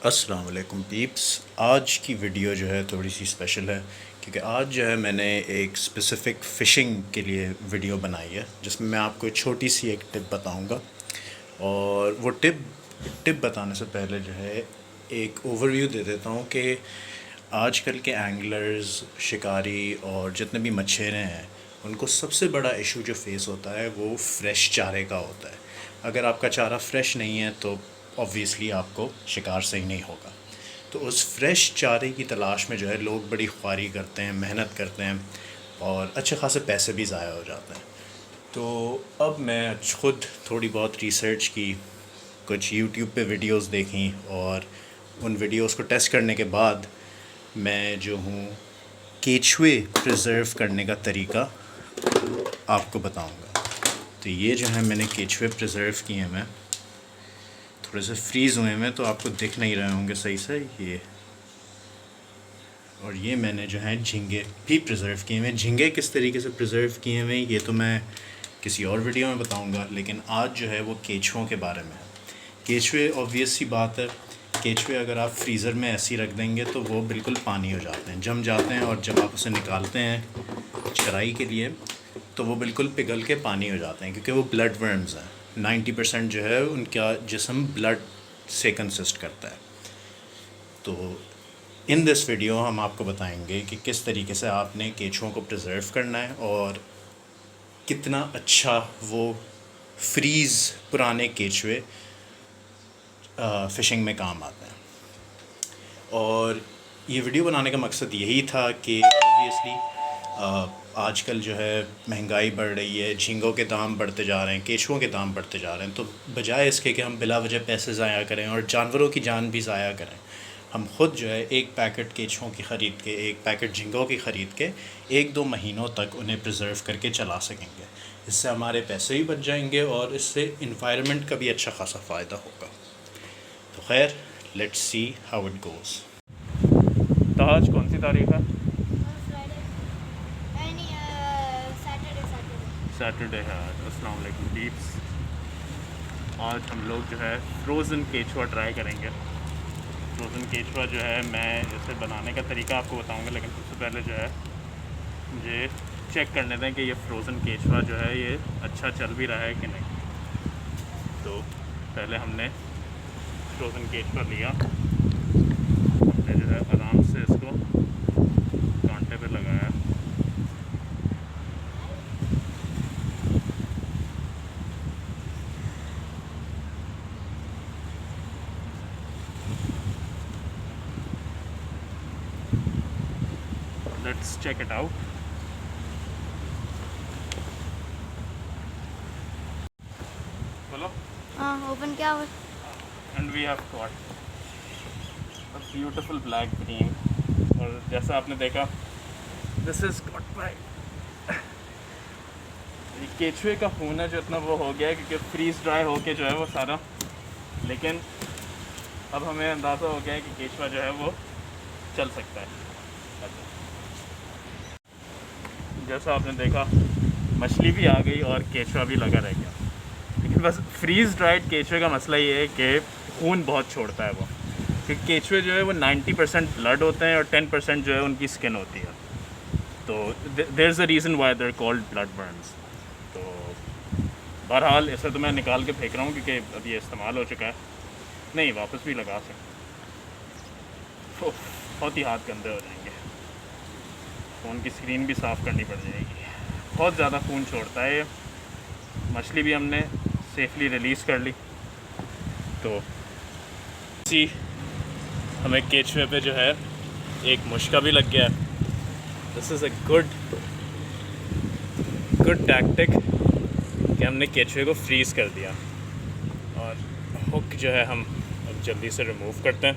अस्सलाम वालेकुम पीप्स। आज की वीडियो जो है थोड़ी सी स्पेशल है क्योंकि आज जो है मैंने एक स्पेसिफ़िक फ़िशिंग के लिए वीडियो बनाई है जिसमें मैं आपको एक छोटी सी एक टिप बताऊंगा। और वो टिप बताने से पहले जो है एक ओवरव्यू दे देता हूँ कि आजकल के एंगलर्स, शिकारी और जितने भी मछेरे हैं उनको सबसे बड़ा इशू जो फेस होता है वो फ्रेश चारे का होता है। अगर आपका चारा फ्रेश नहीं है तो ऑब्वियसली आपको शिकार सही नहीं होगा। तो उस फ्रेश चारे की तलाश में जो है लोग बड़ी ख्वारी करते हैं, मेहनत करते हैं और अच्छे खासे पैसे भी ज़ाया हो जाते हैं। तो अब मैं खुद थोड़ी बहुत रिसर्च की, कुछ यूट्यूब पे वीडियोस देखी और उन वीडियोस को टेस्ट करने के बाद मैं जो हूँ केचुए प्रिज़र्व करने का तरीका आपको बताऊंगा। तो ये जो है मैंने केचुए प्रिज़र्व किए हैं, मैं थोड़े से फ्रीज़ हुए हैं तो आपको दिख नहीं रहे होंगे सही से ये। और ये मैंने जो है झींगे भी प्रिज़र्व किए हुए। झींगे किस तरीके से प्रिज़र्व किए हुए ये तो मैं किसी और वीडियो में बताऊंगा, लेकिन आज जो है वो केचुओं के बारे में है। केचुए ऑब्वियस सी बात है, केचुए अगर आप फ्रीज़र में ऐसे ही रख देंगे तो वो बिल्कुल पानी हो जाते हैं, जम जाते हैं, और जब आप उसे निकालते हैं चराई के लिए तो वो बिल्कुल पिघल के पानी हो जाते हैं क्योंकि वो ब्लड वर्म्स हैं। 90% जो है उनका जिस्म ब्लड से कंसिस्ट करता है। तो इन दिस वीडियो हम आपको बताएंगे कि किस तरीके से आपने केचुओं को प्रिजर्व करना है और कितना अच्छा वो फ्रीज़ पुराने केचुए फ़िशिंग में काम आते हैं। और ये वीडियो बनाने का मकसद यही था कि ऑब्वियसली आजकल जो है महंगाई बढ़ रही है, झींगों के दाम बढ़ते जा रहे हैं, केचुओं के दाम बढ़ते जा रहे हैं। तो बजाय इसके कि हम बिला वजह पैसे ज़ाया करें और जानवरों की जान भी ज़ाया करें, हम ख़ुद जो है एक पैकेट केचुओं की ख़रीद के, एक पैकेट झींगों की ख़रीद के 1-2 महीनों तक उन्हें प्रिजर्व करके चला सकेंगे। इससे हमारे पैसे भी बच जाएंगे और इससे इन्वायरमेंट का भी अच्छा खासा फ़ायदा होगा। तो खैर, let's see how it goes. तो आज कौन सी तारीख है? सैटरडे है आज। अस्सलाम वालेकुम पीप्स। आज हम लोग जो है फ्रोज़न केचुआ ट्राई करेंगे। फ्रोज़न केचुआ जो है मैं इसे बनाने का तरीका आपको बताऊंगा, लेकिन सबसे पहले जो है मुझे चेक करने दें कि ये फ्रोज़न केचुआ जो है ये अच्छा चल भी रहा है कि नहीं। तो पहले हमने फ्रोज़न केचुआ लिया, हमने जो है आराम से इसको कांटे पे लगाया। Let's check it out. बोलो। हाँ, ओपन क्या हुआ? And we have got a beautiful black green. और जैसा आपने देखा, this is got my ये केचुए का खून है जो इतना वो हो गया है क्योंकि फ्रीज ड्राई होके जो है वो सारा, लेकिन अब हमें अंदाज़ा हो गया है कि केचुआ जो है वो चल सकता है। जैसा आपने देखा, मछली भी आ गई और केचुआ भी लगा रह गया। लेकिन बस फ्रीज़ ड्राइड केचुए का मसला ये है कि खून बहुत छोड़ता है वो, क्योंकि केचुए जो है वो 90% ब्लड होते हैं और 10% जो है उनकी स्किन होती है। तो there is a reason why they are called blood burns. तो बहरहाल इसे तो मैं निकाल के फेंक रहा हूँ क्योंकि अब ये इस्तेमाल हो चुका है। नहीं, वापस भी लगा सकते। बहुत ही हाथ गंदे हो जाएंगे, फ़ोन की स्क्रीन भी साफ़ करनी पड़ जाएगी। बहुत ज़्यादा खून छोड़ता है ये। मछली भी हमने सेफली रिलीज़ कर ली। तो इसी हमें केचुए पे जो है एक मुश्का भी लग गया है। This is a good tactic कि हमने केचुए को फ्रीज़ कर दिया। और हुक जो है हम अब जल्दी से रिमूव करते हैं।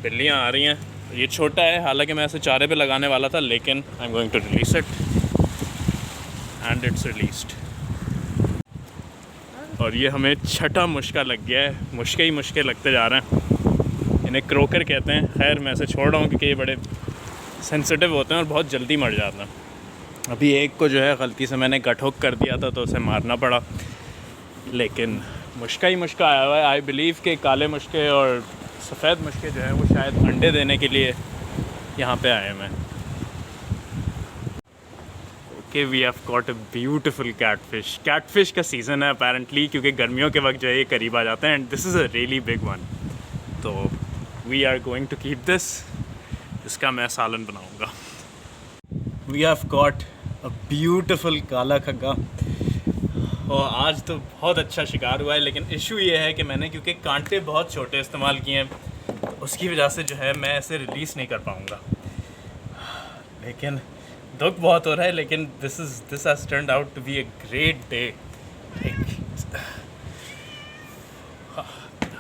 बिल्लियाँ आ रही हैं। ये छोटा है, हालांकि मैं इसे चारे पे लगाने वाला था, लेकिन I am going to release it and it's released. और ये हमें छठा मुश्का लग गया है। मुश्के ही मुश्के लगते जा रहे हैं। इन्हें क्रोकर कहते हैं। खैर, मैं इसे छोड़ रहा हूँ क्योंकि ये बड़े सेंसिटिव होते हैं और बहुत जल्दी मर जाते हैं। अभी एक को जो है गलती से मैंने गट हुक कर दिया था तो उसे मारना पड़ा, लेकिन मुश्का ही मुश्का आया हुआ है। आई बिलीव के काले मुश्के और सफ़ेद मुश्के जो है वो शायद अंडे देने के लिए यहाँ पे आए हैं। Okay, we have got a beautiful catfish. Catfish का सीज़न है अपेरेंटली, क्योंकि गर्मियों के वक्त जो है ये करीब आ जाते हैं and this is a really big one. तो we are going to keep this, इसका मैं सालन बनाऊँगा। We have got a beautiful काला खग्गा और आज तो बहुत अच्छा शिकार हुआ है, लेकिन इशू ये है कि मैंने क्योंकि कांटे बहुत छोटे इस्तेमाल किए हैं तो उसकी वजह से जो है मैं इसे रिलीज़ नहीं कर पाऊँगा। लेकिन दुख बहुत हो रहा है, लेकिन this has turned out to be a great day.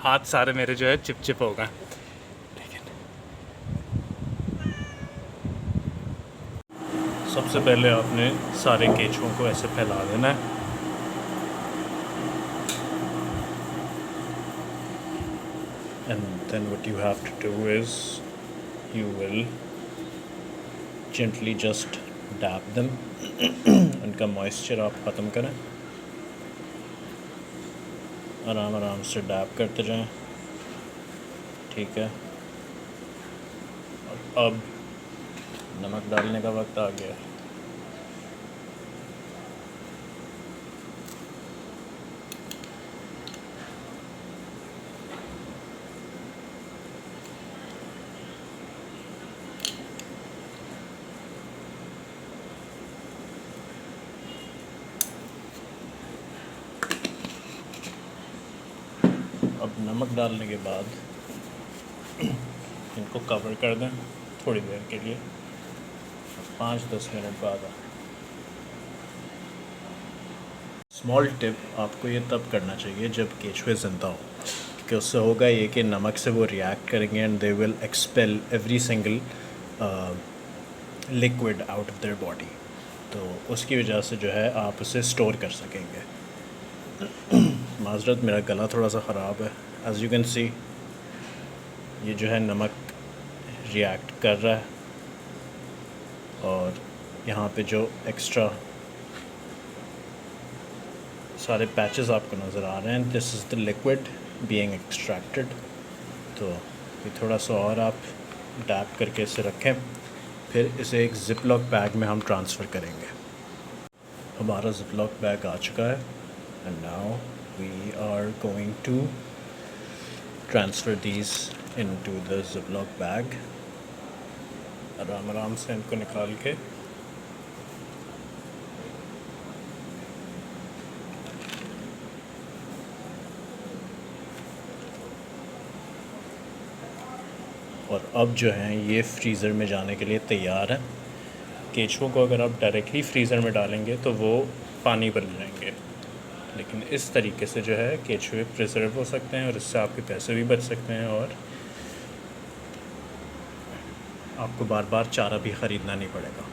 हाथ सारे मेरे जो है चिप हो गए। लेकिन सबसे पहले आपने सारे केंचुओं को ऐसे फैला देना है। And then what you have to do is you will gently just dab them उनका मॉइस्चर आप ख़त्म करें, आराम आराम से डैब करते जाएं, ठीक है। और अब नमक डालने का वक्त आ गया है। अब नमक डालने के बाद इनको कवर कर दें थोड़ी देर के लिए, 5-10 मिनट बाद। स्मॉल टिप, आपको ये तब करना चाहिए जब केचुए ज़िंदा हो, क्योंकि उससे होगा ये कि नमक से वो रिएक्ट करेंगे and they will expel every single liquid out of their body. तो उसकी वजह से जो है आप उसे स्टोर कर सकेंगे। माज़रत, मेरा गला थोड़ा सा ख़राब है। एज़ यू कैन सी ये जो है नमक रिएक्ट कर रहा है और यहाँ पे जो एक्स्ट्रा सारे पैचेस आपको नज़र आ रहे हैं, this is the liquid being extracted. तो ये थोड़ा सा और आप डैप करके इसे रखें, फिर इसे एक ज़िप लॉक बैग में हम ट्रांसफ़र करेंगे। हमारा ज़िप लॉक बैग आ चुका है and now we are going to transfer these into the zip lock bag. आराम आराम से इनको निकाल के और अब जो हैं ये फ्रीज़र में जाने के लिए तैयार हैं। केचुओं को अगर आप डायरेक्टली फ्रीज़र में डालेंगे तो वो पानी बन जाएंगे, लेकिन इस तरीके से जो है केचुए प्रिजर्व हो सकते हैं और इससे आपके पैसे भी बच सकते हैं और आपको बार बार चारा भी ख़रीदना नहीं पड़ेगा।